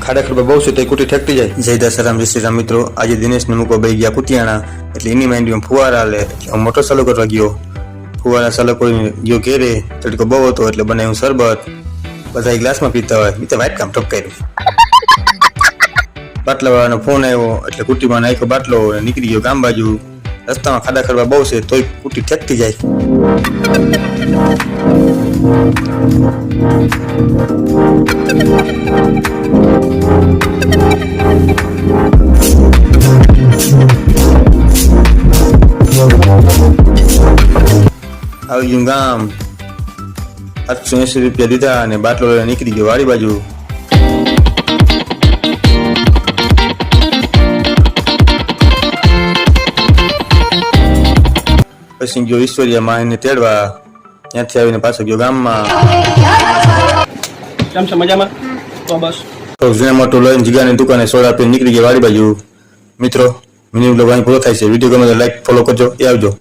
ખાડા ખડબા બહુ છે તો કુટી ઠેકતી જાય। જય દશરામ જય શ્રી રામ મિત્રો। આજે દિનેશને મૂકો બે ગયા કુતિયાણા, એટલે એની માઇન્ડમાં ફુવારા લે એટલે મોટર ચાલુ કરવા ગયો। ફુવારા ચાલુ કરીને ગયો ઘેરે, તડકો બહુ હતો એટલે બનાવ્યું શરબત। બધા ગ્લાસમાં પીતા હોય, મેં તો વાઇટ કામ ટપકાર્યું। બાટલાવાળાનો ફોન આવ્યો એટલે કુટીમાં નાખ્યો બાટલો અને નીકળી ગયો ગામ બાજુ। રસ્તામાં ખાડા ખડબા બહુ છે તોય કુટી ઠેકતી જાય। આવી ગયું ગામ। 880 રૂપિયા દીધા અને બાટલો લઈને નીકળી ગયો વાડી બાજુ। પછી ગયો ઈશ્વરિયા માને તેડવા, ત્યાંથી આવીને પાછો ગયો ગામમાં। કેમ છે મજામાં? તો બસ તો ઝોમેટો લઈને જીગાની દુકાને સોડા આપીને નીકળી ગયા વાડી બાજુ। મિત્રો મિની બ્લોગ અહીં પૂરો થાય છે। વિડીયો ગમે તો લાઈક ફોલો કરજો, એ આવજો।